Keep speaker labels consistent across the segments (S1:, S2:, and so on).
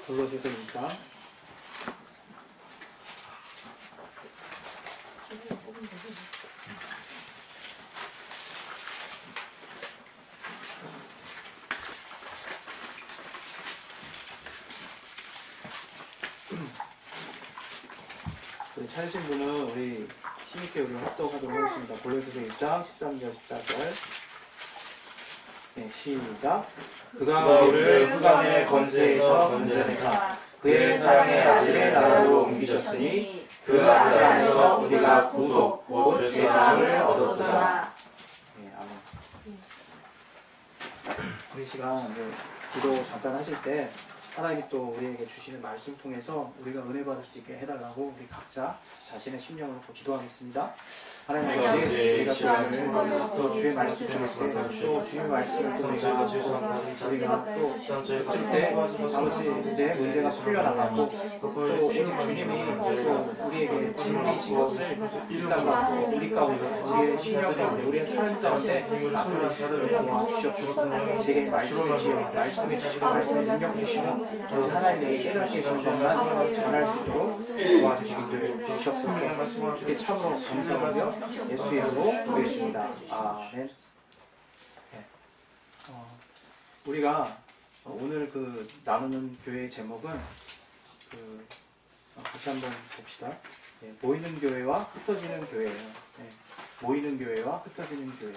S1: 골로새서 2장. 우리 찾으신 분은 우리 힘있게 우리 합독하도록 하겠습니다. 골로새서 1장 13절 14절. 네, 시작. 그가 우리를 흑암의 권세에서 건져내사 그의 사랑의 아들의 나라로 옮기셨으니 그 아들 안에서 우리가 구속 곧 죄사함을 얻었도다. 네, 아멘. 우리 시간 이제 기도 잠깐 하실 때 하나님이 또 우리에게 주시는 말씀 통해서 우리가 은혜 받을 수 있게 해달라고 우리 각자 자신의 심령을 놓고 기도하겠습니다. 하나님 아버지, 우리가 또 주의 말씀을 들을 때, 또 주의 말씀을 통해서 우리가 또 어쩔 때 아버지 내 문제가 풀려나가고 또 오늘 주님이 또 우리에게 진리이신 것을 읽다가 우리 가운데 우리의 심령 가운데 우리의 삶 가운데 나타나시도록 주시옵소서. 우리에게 말씀을 주시고 말씀해 주시고 말씀에 능력 주시고 하나님의 깨닫게 해주신 것만 전할 수 있도록 도와주시기를 주시옵소서. 주께 참으로 감사하며 예수의 이름으로 기도했습니다. 아멘. 네. 우리가 오늘 그 나누는 교회의 제목은 같이 한번 봅시다. 네, 모이는 교회와 흩어지는 교회예요. 네, 모이는 교회와 흩어지는 교회.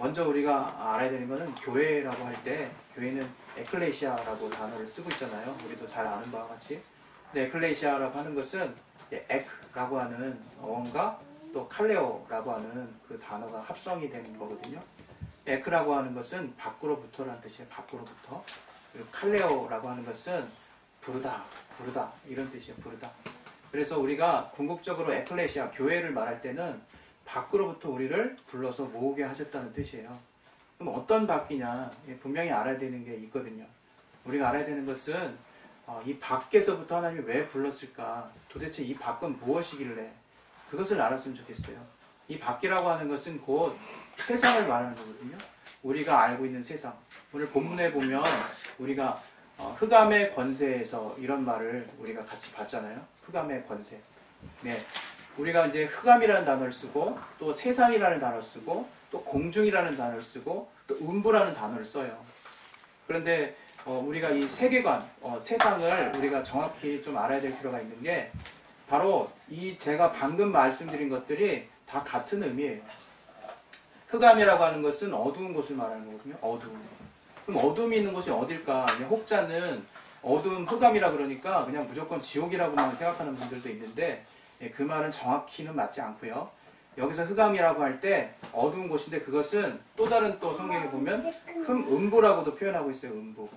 S1: 먼저 우리가 알아야 되는 것은 교회라고 할 때 교회는 에클레시아라고 단어를 쓰고 있잖아요. 우리도 잘 아는 바와 같이. 근데 에클레시아라고 하는 것은 에크라고 하는 어원과 또 칼레오라고 하는 그 단어가 합성이 되는 거거든요. 에크라고 하는 것은 밖으로부터라는 뜻이에요. 밖으로부터. 그리고 칼레오라고 하는 것은 부르다, 부르다 이런 뜻이에요. 부르다. 그래서 우리가 궁극적으로 에클레시아 교회를 말할 때는 밖으로부터 우리를 불러서 모으게 하셨다는 뜻이에요. 그럼 어떤 밖이냐? 분명히 알아야 되는 게 있거든요. 우리가 알아야 되는 것은 이 밖에서부터 하나님이 왜 불렀을까? 도대체 이 밖은 무엇이길래? 그것을 알았으면 좋겠어요. 이 밖이라고 하는 것은 곧 세상을 말하는 거거든요. 우리가 알고 있는 세상. 오늘 본문에 보면 우리가 흑암의 권세에서 이런 말을 우리가 같이 봤잖아요. 흑암의 권세. 네. 우리가 이제 흑암이라는 단어를 쓰고 또 세상이라는 단어를 쓰고 또 공중이라는 단어를 쓰고 또 음부라는 단어를 써요. 그런데 우리가 이 세계관, 세상을 우리가 정확히 좀 알아야 될 필요가 있는 게 바로 이 제가 방금 말씀드린 것들이 다 같은 의미예요. 흑암이라고 하는 것은 어두운 곳을 말하는 거거든요. 어두운 곳. 그럼 어둠이 있는 곳이 어딜까? 혹자는 어두운 흑암이라 그러니까 그냥 무조건 지옥이라고만 생각하는 분들도 있는데 그 말은 정확히는 맞지 않고요. 여기서 흑암이라고 할 때 어두운 곳인데 그것은 또 다른 또 성경에 보면 음부라고도 표현하고 있어요. 음부.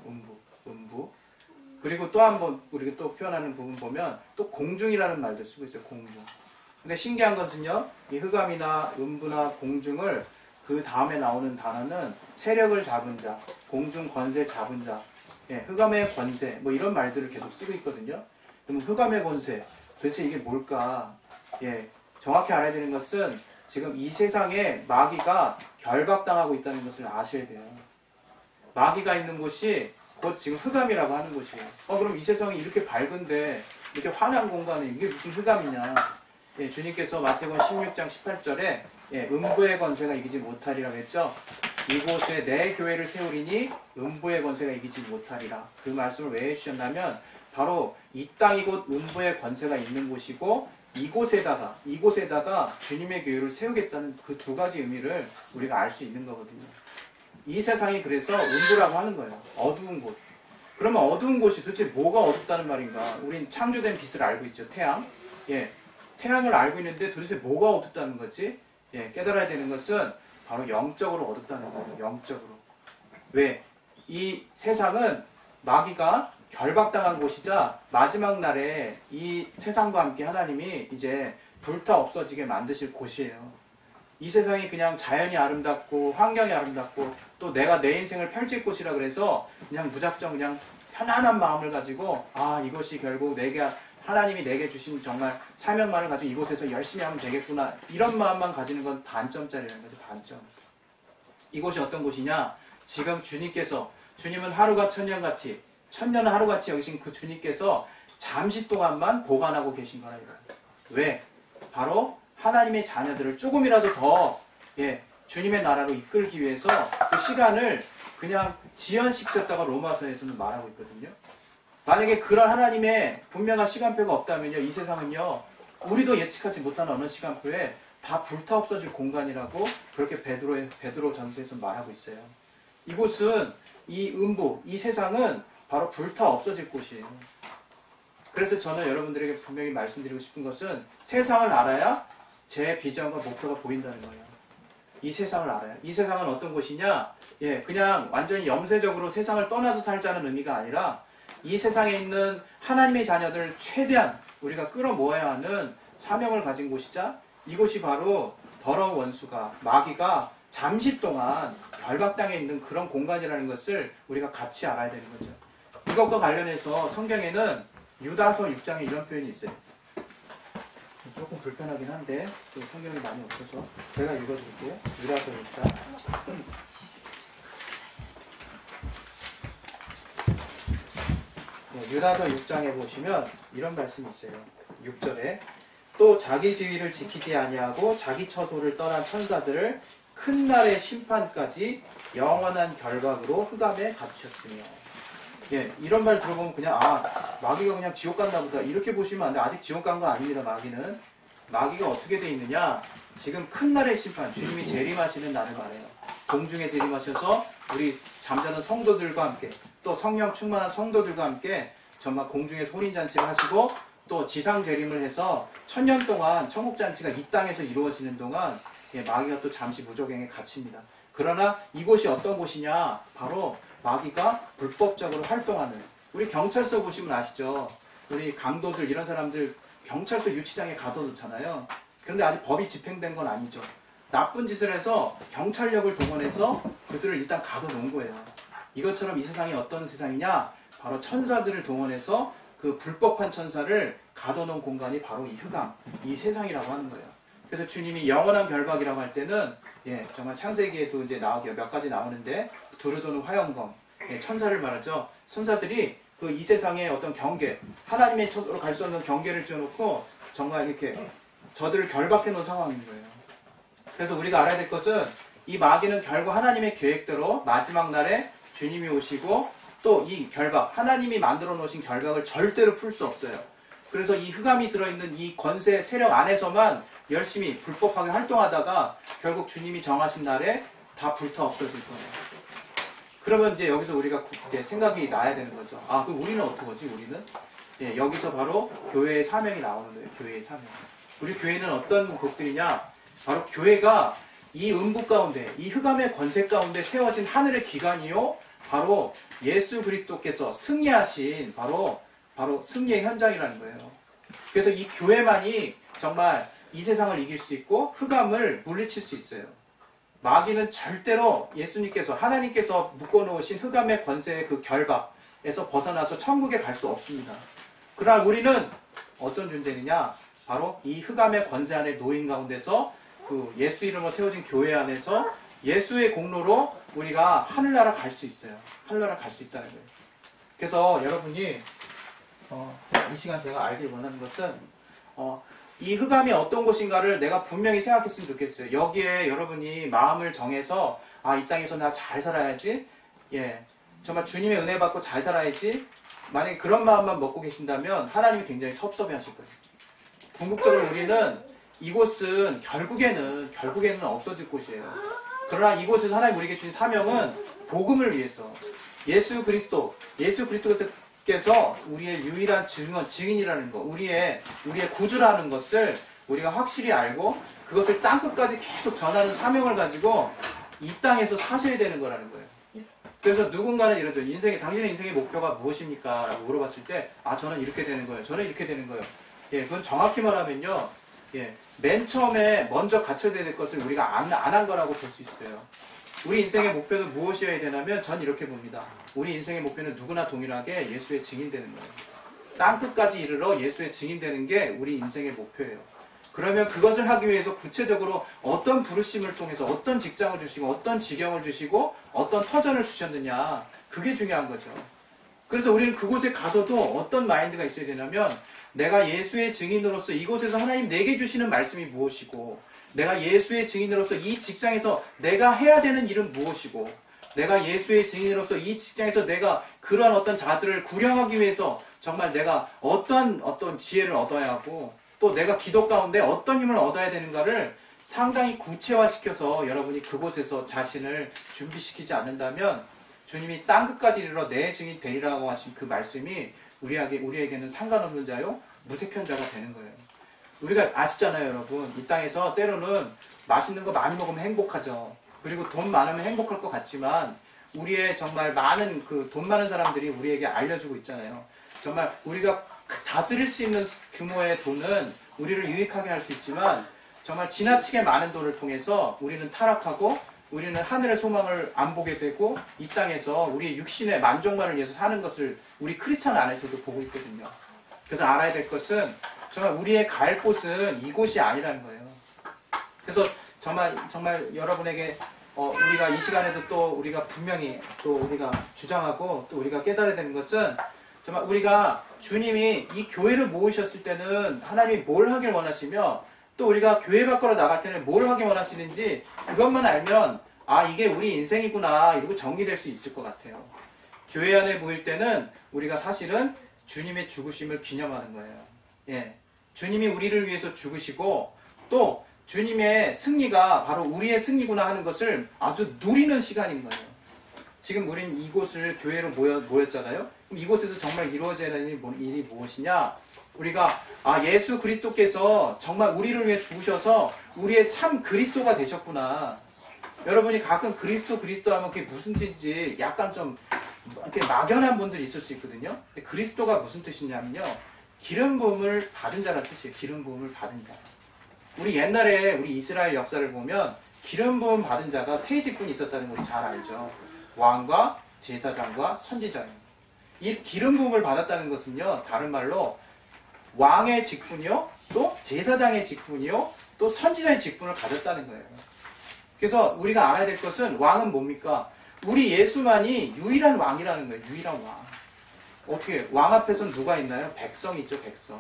S1: 그리고 또 한 번 우리가 또 표현하는 부분 보면 또 공중이라는 말도 쓰고 있어요. 공중. 근데 신기한 것은요. 이 흑암이나 음부나 공중을 그 다음에 나오는 단어는 세력을 잡은 자, 공중 권세 잡은 자, 흑암의 권세 뭐 이런 말들을 계속 쓰고 있거든요. 그럼 흑암의 권세 도대체 이게 뭘까? 정확히 알아야 되는 것은 지금 이 세상에 마귀가 결박당하고 있다는 것을 아셔야 돼요. 마귀가 있는 곳이 곧 지금 흑암이라고 하는 곳이에요. 그럼 이 세상이 이렇게 밝은데 이렇게 환한 공간에 이게 무슨 흑암이냐? 주님께서 마태복음 16장 18절에 음부의 권세가 이기지 못하리라고 했죠. 이곳에 내 교회를 세우리니 음부의 권세가 이기지 못하리라. 그 말씀을 왜 해주셨냐면 바로 이 땅이 곧 음부의 권세가 있는 곳이고 이곳에다가 주님의 교회를 세우겠다는 그 두 가지 의미를 우리가 알 수 있는 거거든요. 이 세상이 그래서 음부라고 하는 거예요. 어두운 곳. 그러면 어두운 곳이 도대체 뭐가 어둡다는 말인가? 우린 창조된 빛을 알고 있죠. 태양. 태양을 알고 있는데 도대체 뭐가 어둡다는 거지? 깨달아야 되는 것은 바로 영적으로 어둡다는 거예요. 영적으로. 왜? 이 세상은 마귀가 결박당한 곳이자 마지막 날에 이 세상과 함께 하나님이 이제 불타 없어지게 만드실 곳이에요. 이 세상이 그냥 자연이 아름답고 환경이 아름답고 또 내가 내 인생을 펼칠 곳이라 그래서 그냥 무작정 그냥 편안한 마음을 가지고 이것이 결국 하나님이 내게 주신 정말 사명만을 가지고 이곳에서 열심히 하면 되겠구나 이런 마음만 가지는 건 반점짜리라는 거죠. 반점. 이곳이 어떤 곳이냐? 지금 주님께서 주님은 하루가 천년같이, 천년은 하루같이 여기신 그 주님께서 잠시 동안만 보관하고 계신 거라 이거예요. 왜? 바로 하나님의 자녀들을 조금이라도 더 주님의 나라로 이끌기 위해서 그 시간을 그냥 지연시켰다가 로마서에서는 말하고 있거든요. 만약에 그런 하나님의 분명한 시간표가 없다면요, 이 세상은요, 우리도 예측하지 못하는 어느 시간표에 다 불타 없어질 공간이라고 그렇게 베드로 전서에서 말하고 있어요. 이곳은 이 음부, 이 세상은 바로 불타 없어질 곳이에요. 그래서 저는 여러분들에게 분명히 말씀드리고 싶은 것은 세상을 알아야 제 비전과 목표가 보인다는 거예요. 이 세상을 알아요. 이 세상은 어떤 곳이냐? 그냥 완전히 영세적으로 세상을 떠나서 살자는 의미가 아니라 이 세상에 있는 하나님의 자녀들을 최대한 우리가 끌어모아야 하는 사명을 가진 곳이자 이곳이 바로 더러운 원수가, 마귀가 잠시 동안 결박 땅에 있는 그런 공간이라는 것을 우리가 같이 알아야 되는 거죠. 이것과 관련해서 성경에는 유다서 6장에 이런 표현이 있어요. 조금 불편하긴 한데 성경이 많이 없어서 제가 읽어드릴게요. 유다서 6장. 유다서 6장에 보시면 이런 말씀이 있어요. 6절에 또 자기 지위를 지키지 아니하고 자기 처소를 떠난 천사들을 큰 날의 심판까지 영원한 결박으로 흑암에 갇히셨으며. 이런 말 들어보면 그냥 마귀가 그냥 지옥 갔나 보다 이렇게 보시면 안 돼. 아직 지옥 간 거 아닙니다. 마귀가 어떻게 돼 있느냐, 지금 큰 날의 심판, 주님이 재림하시는 날을 말해요. 공중에 재림하셔서 우리 잠자는 성도들과 함께 또 성령 충만한 성도들과 함께 정말 공중에 혼인잔치를 하시고 또 지상 재림을 해서 천년 동안 천국잔치가 이 땅에서 이루어지는 동안 마귀가 또 잠시 무적행에 갇힙니다. 그러나 이곳이 어떤 곳이냐, 바로 마귀가 불법적으로 활동하는, 우리 경찰서 보시면 아시죠? 우리 강도들 이런 사람들 경찰서 유치장에 가둬놓잖아요. 그런데 아직 법이 집행된 건 아니죠. 나쁜 짓을 해서 경찰력을 동원해서 그들을 일단 가둬놓은 거예요. 이것처럼 이 세상이 어떤 세상이냐, 바로 천사들을 동원해서 그 불법한 천사를 가둬놓은 공간이 바로 이 흑암, 이 세상이라고 하는 거예요. 그래서 주님이 영원한 결박이라고 할 때는 정말 창세기에도 이제 몇 가지 나오는데 두루도는 화영검, 천사를 말하죠. 천사들이 그 이 세상의 어떤 경계, 하나님의 처소로 갈 수 없는 경계를 지어놓고 정말 이렇게 저들을 결박해 놓은 상황인 거예요. 그래서 우리가 알아야 될 것은 이 마귀는 결국 하나님의 계획대로 마지막 날에 주님이 오시고 또 이 결박, 하나님이 만들어 놓으신 결박을 절대로 풀 수 없어요. 그래서 이 흑암이 들어있는 이 권세 세력 안에서만 열심히 불법하게 활동하다가 결국 주님이 정하신 날에 다 불타 없어질 거예요. 그러면 이제 여기서 우리가 이제 생각이 나야 되는 거죠. 그럼 우리는 어떡하지, 우리는? 여기서 바로 교회의 사명이 나오는 거예요. 교회의 사명. 우리 교회는 어떤 곳들이냐? 바로 교회가 이 음부 가운데, 이 흑암의 권세 가운데 세워진 하늘의 기관이요, 바로 예수 그리스도께서 승리하신 바로 승리의 현장이라는 거예요. 그래서 이 교회만이 정말 이 세상을 이길 수 있고 흑암을 물리칠 수 있어요. 마귀는 절대로 예수님께서, 하나님께서 묶어놓으신 흑암의 권세의 그 결박에서 벗어나서 천국에 갈 수 없습니다. 그러나 우리는 어떤 존재느냐? 바로 이 흑암의 권세 안에 놓인 가운데서 그 예수 이름으로 세워진 교회 안에서 예수의 공로로 우리가 하늘나라 갈 수 있어요. 하늘나라 갈 수 있다는 거예요. 그래서 여러분이 이 시간 제가 알길 원하는 것은 이 흑암이 어떤 곳인가를 내가 분명히 생각했으면 좋겠어요. 여기에 여러분이 마음을 정해서 이 땅에서 나 잘 살아야지, 정말 주님의 은혜 받고 잘 살아야지, 만약에 그런 마음만 먹고 계신다면 하나님이 굉장히 섭섭해 하실 거예요. 궁극적으로 우리는 이곳은 결국에는 없어질 곳이에요. 그러나 이곳에서 하나님 우리에게 주신 사명은 복음을 위해서, 예수 그리스도께서 우리의 유일한 증인이라는 것, 우리의 구주라는 것을 우리가 확실히 알고 그것을 땅끝까지 계속 전하는 사명을 가지고 이 땅에서 사셔야 되는 거라는 거예요. 그래서 누군가는 이러죠. 당신의 인생의 목표가 무엇입니까? 라고 물어봤을 때 저는 이렇게 되는 거예요. 저는 이렇게 되는 거예요. 그건 정확히 말하면요, 맨 처음에 먼저 갖춰야 될 것을 우리가 안 한 거라고 볼 수 있어요. 우리 인생의 목표는 무엇이어야 되냐면 전 이렇게 봅니다. 우리 인생의 목표는 누구나 동일하게 예수의 증인 되는 거예요. 땅끝까지 이르러 예수의 증인 되는 게 우리 인생의 목표예요. 그러면 그것을 하기 위해서 구체적으로 어떤 부르심을 통해서 어떤 직장을 주시고 어떤 지경을 주시고 어떤 터전을 주셨느냐, 그게 중요한 거죠. 그래서 우리는 그곳에 가서도 어떤 마인드가 있어야 되냐면, 내가 예수의 증인으로서 이곳에서 하나님 내게 주시는 말씀이 무엇이고, 내가 예수의 증인으로서 이 직장에서 내가 해야 되는 일은 무엇이고, 내가 예수의 증인으로서 이 직장에서 내가 그러한 어떤 자들을 구령하기 위해서 정말 내가 어떤 지혜를 얻어야 하고, 또 내가 기도 가운데 어떤 힘을 얻어야 되는가를 상당히 구체화시켜서 여러분이 그곳에서 자신을 준비시키지 않는다면, 주님이 땅끝까지 이르러 내 증인 되리라고 하신 그 말씀이 우리에게는 상관없는 자요 무색한 자가 되는 거예요. 우리가 아시잖아요, 여러분. 이 땅에서 때로는 맛있는 거 많이 먹으면 행복하죠. 그리고 돈 많으면 행복할 것 같지만, 우리의 정말 많은 돈 많은 사람들이 우리에게 알려주고 있잖아요. 정말 우리가 다스릴 수 있는 규모의 돈은 우리를 유익하게 할 수 있지만, 정말 지나치게 많은 돈을 통해서 우리는 타락하고, 우리는 하늘의 소망을 안 보게 되고, 이 땅에서 우리의 육신의 만족만을 위해서 사는 것을 우리 크리스찬 안에서도 보고 있거든요. 그래서 알아야 될 것은, 정말 우리의 갈 곳은 이곳이 아니라는 거예요. 그래서 정말 여러분에게 우리가 이 시간에도 또 우리가 분명히 또 우리가 주장하고 또 우리가 깨달아야 되는 것은, 정말 우리가 주님이 이 교회를 모으셨을 때는 하나님이 뭘 하길 원하시며, 또 우리가 교회 밖으로 나갈 때는 뭘 하길 원하시는지 그것만 알면, 아, 이게 우리 인생이구나 이러고 정리될 수 있을 것 같아요. 교회 안에 모일 때는 우리가 사실은 주님의 죽으심을 기념하는 거예요. 예, 주님이 우리를 위해서 죽으시고, 또 주님의 승리가 바로 우리의 승리구나 하는 것을 아주 누리는 시간인 거예요. 지금 우린 이곳을 교회로 모였잖아요. 그럼 이곳에서 정말 이루어져야 하는 일이 무엇이냐? 우리가 예수 그리스도께서 정말 우리를 위해 죽으셔서 우리의 참 그리스도가 되셨구나. 여러분이 가끔 그리스도 하면 그게 무슨 뜻인지 약간 좀 이렇게 막연한 분들이 있을 수 있거든요. 근데 그리스도가 무슨 뜻이냐면요, 기름 부음을 받은 자라는 뜻이에요. 기름 부음을 받은 자. 우리 옛날에 우리 이스라엘 역사를 보면 기름 부음 받은 자가 세 직분이 있었다는 걸 우리 잘 알죠. 왕과 제사장과 선지자입니다. 이 기름 부음을 받았다는 것은요, 다른 말로 왕의 직분이요, 또 제사장의 직분이요, 또 선지자의 직분을 가졌다는 거예요. 그래서 우리가 알아야 될 것은, 왕은 뭡니까? 우리 예수만이 유일한 왕이라는 거예요. 유일한 왕. 어떻게 왕 앞에서는 누가 있나요? 백성이 있죠. 백성.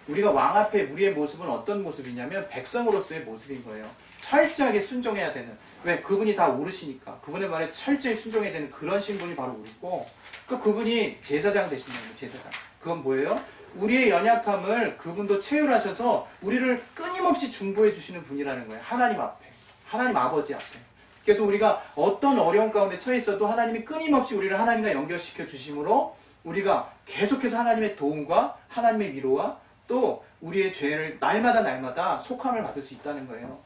S1: 우리가 왕 앞에 우리의 모습은 어떤 모습이냐면 백성으로서의 모습인 거예요. 철저하게 순종해야 되는. 왜? 그분이 다 오르시니까. 그분의 말에 철저히 순종해야 되는 그런 신분이 바로 우리고, 또 그분이 제사장 되시는 거예요. 제사장. 그건 뭐예요? 우리의 연약함을 그분도 체휼하셔서 우리를 끊임없이 중보해 주시는 분이라는 거예요. 하나님 앞에. 하나님 아버지 앞에. 그래서 우리가 어떤 어려움 가운데 처해 있어도 하나님이 끊임없이 우리를 하나님과 연결시켜 주심으로 우리가 계속해서 하나님의 도움과 하나님의 위로와 또 우리의 죄를 날마다 속함을 받을 수 있다는 거예요.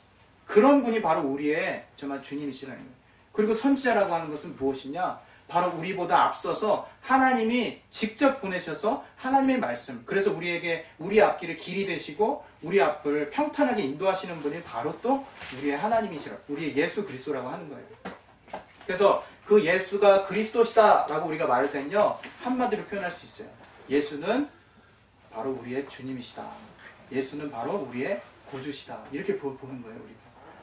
S1: 그런 분이 바로 우리의 정말 주님이시라는 거예요. 그리고 선지자라고 하는 것은 무엇이냐? 바로 우리보다 앞서서 하나님이 직접 보내셔서 하나님의 말씀, 그래서 우리에게 우리 앞길을 길이 되시고 우리 앞을 평탄하게 인도하시는 분이 바로 또 우리의 하나님이시라, 우리의 예수 그리스도라고 하는 거예요. 그래서 그 예수가 그리스도시다라고 우리가 말할 때는요, 한마디로 표현할 수 있어요. 예수는 바로 우리의 주님이시다. 예수는 바로 우리의 구주시다. 이렇게 보는 거예요, 우리가.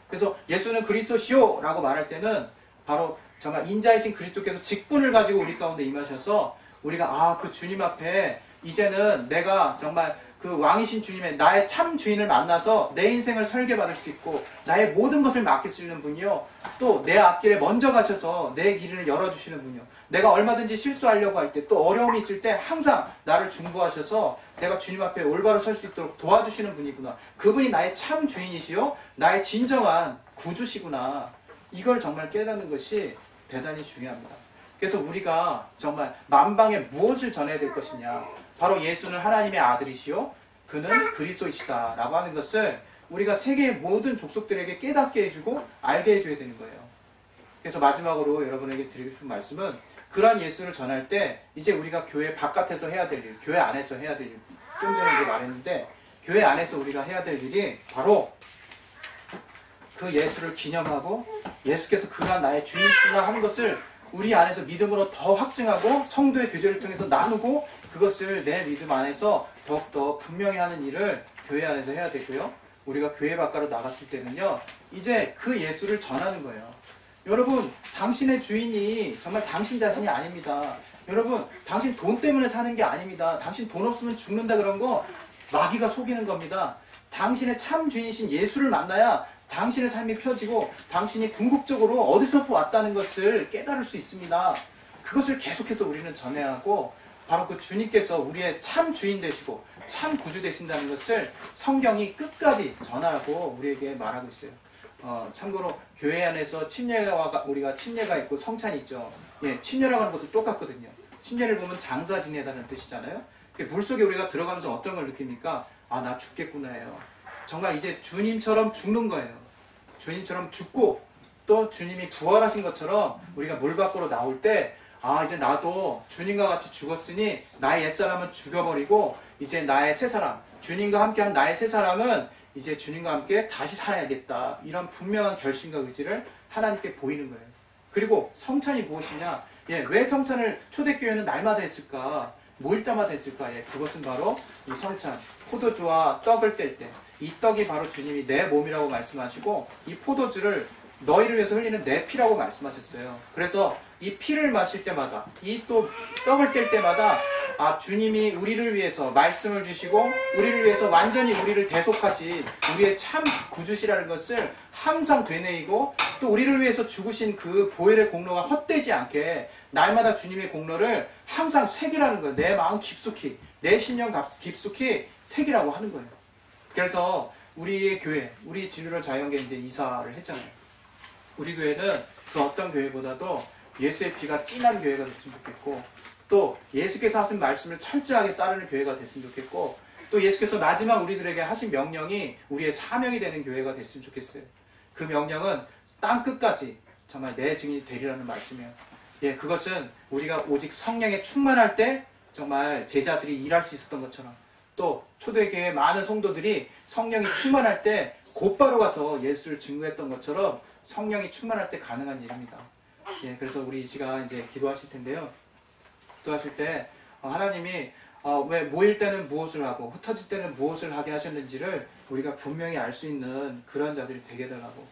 S1: 그래서 예수는 그리스도시오라고 말할 때는 바로 정말 인자이신 그리스도께서 직분을 가지고 우리 가운데 임하셔서 우리가 그 주님 앞에 이제는 내가 정말 그 왕이신 주님의 나의 참 주인을 만나서 내 인생을 설계받을 수 있고 나의 모든 것을 맡길 수 있는 분이요, 또 내 앞길에 먼저 가셔서 내 길을 열어주시는 분이요, 내가 얼마든지 실수하려고 할 때 또 어려움이 있을 때 항상 나를 중보하셔서 내가 주님 앞에 올바로 설 수 있도록 도와주시는 분이구나. 그분이 나의 참 주인이시요 나의 진정한 구주시구나. 이걸 정말 깨닫는 것이 대단히 중요합니다. 그래서 우리가 정말 만방에 무엇을 전해야 될 것이냐, 바로 예수는 하나님의 아들이시요 그는 그리스도이시다 라고 하는 것을 우리가 세계의 모든 족속들에게 깨닫게 해주고 알게 해줘야 되는 거예요. 그래서 마지막으로 여러분에게 드리고 싶은 말씀은, 그러한 예수를 전할 때 이제 우리가 교회 바깥에서 해야 될 일, 교회 안에서 해야 될 일, 좀 전에 이제 말했는데 교회 안에서 우리가 해야 될 일이 바로 그 예수를 기념하고 예수께서 그러한 나의 주인이시구나 하는 것을 우리 안에서 믿음으로 더 확증하고 성도의 교제를 통해서 나누고 그것을 내 믿음 안에서 더욱더 분명히 하는 일을 교회 안에서 해야 되고요. 우리가 교회 밖으로 나갔을 때는요, 이제 그 예수를 전하는 거예요. 여러분, 당신의 주인이 정말 당신 자신이 아닙니다. 여러분, 당신 돈 때문에 사는 게 아닙니다. 당신 돈 없으면 죽는다 그런 거 마귀가 속이는 겁니다. 당신의 참 주인이신 예수를 만나야 당신의 삶이 펴지고 당신이 궁극적으로 어디서 왔다는 것을 깨달을 수 있습니다. 그것을 계속해서 우리는 전해야 하고, 바로 그 주님께서 우리의 참 주인 되시고 참 구주 되신다는 것을 성경이 끝까지 전하라고 우리에게 말하고 있어요. 참고로 교회 안에서 우리가 침례가 있고 성찬이 있죠. 예, 침례라고 하는 것도 똑같거든요. 침례를 보면 장사 지내다는 뜻이잖아요. 물속에 우리가 들어가면서 어떤 걸 느낍니까? 아, 나 죽겠구나예요. 정말 이제 주님처럼 죽는 거예요. 주님처럼 죽고 또 주님이 부활하신 것처럼 우리가 물 밖으로 나올 때, 아, 이제 나도 주님과 같이 죽었으니 나의 옛사람은 죽여버리고 이제 나의 새사람, 주님과 함께한 나의 새사람은 이제 주님과 함께 다시 살아야겠다. 이런 분명한 결심과 의지를 하나님께 보이는 거예요. 그리고 성찬이 무엇이냐? 예, 왜 성찬을 초대교회는 날마다 했을까? 모일 때마다 했을까? 예, 그것은 바로 이 성찬, 포도주와 떡을 뗄 때, 이 떡이 바로 주님이 내 몸이라고 말씀하시고, 이 포도주를 너희를 위해서 흘리는 내 피라고 말씀하셨어요. 그래서 이 피를 마실 때마다, 이 또 떡을 뗄 때마다, 아, 주님이 우리를 위해서 말씀을 주시고 우리를 위해서 완전히 우리를 대속하신 우리의 참 구주시라는 것을 항상 되뇌이고, 또 우리를 위해서 죽으신 그 보혈의 공로가 헛되지 않게 날마다 주님의 공로를 항상 새기라는 거예요. 내 마음 깊숙이, 내 심령 깊숙이 새기라고 하는 거예요. 그래서 우리의 교회, 우리 진루로 자연계 이제 이사를 했잖아요. 우리 교회는 그 어떤 교회보다도 예수의 피가 진한 교회가 됐으면 좋겠고, 또 예수께서 하신 말씀을 철저하게 따르는 교회가 됐으면 좋겠고, 또 예수께서 마지막 우리들에게 하신 명령이 우리의 사명이 되는 교회가 됐으면 좋겠어요. 그 명령은 땅끝까지 정말 내 증인이 되리라는 말씀이에요. 예, 그것은 우리가 오직 성령에 충만할 때 정말 제자들이 일할 수 있었던 것처럼, 또 초대교회 많은 성도들이 성령이 충만할 때 곧바로 가서 예수를 증거했던 것처럼 성령이 충만할 때 가능한 일입니다. 예, 그래서 우리 이 시간 이제 기도하실 텐데요. 기도하실 때 하나님이 왜 모일 때는 무엇을 하고 흩어질 때는 무엇을 하게 하셨는지를 우리가 분명히 알 수 있는 그런 자들이 되게 해달라고.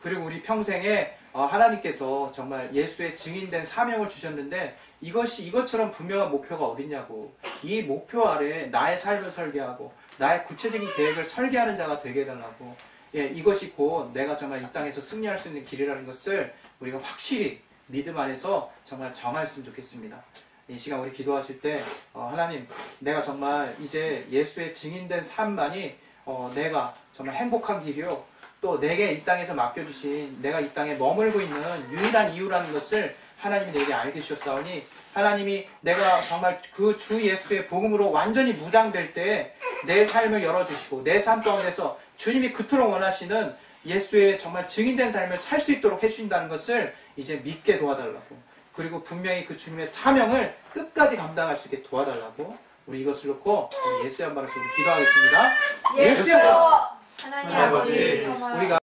S1: 그리고 우리 평생에 하나님께서 정말 예수의 증인된 사명을 주셨는데, 이것처럼 분명한 목표가 어딨냐고. 이 목표 아래 나의 삶을 설계하고 나의 구체적인 계획을 설계하는 자가 되게 해달라고. 예, 이것이 곧 내가 정말 이 땅에서 승리할 수 있는 길이라는 것을 우리가 확실히 믿음 안에서 정말 정했으면 좋겠습니다. 이 시간 우리 기도하실 때 하나님, 내가 정말 이제 예수의 증인된 삶만이 내가 정말 행복한 길이요, 또 내게 이 땅에서 맡겨주신 내가 이 땅에 머물고 있는 유일한 이유라는 것을 하나님이 내게 알게 주셨사오니, 하나님이 내가 정말 그 주 예수의 복음으로 완전히 무장될 때 내 삶을 열어주시고 내 삶 가운데서 주님이 그토록 원하시는 예수의 정말 증인된 삶을 살 수 있도록 해주신다는 것을 이제 믿게 도와달라고. 그리고 분명히 그 주님의 사명을 끝까지 감당할 수 있게 도와달라고. 우리 이것을 놓고 우리 예수의 한 발을 쏘고 기도하겠습니다. 예수여!
S2: 하나님 아버지, 정말
S1: 우리가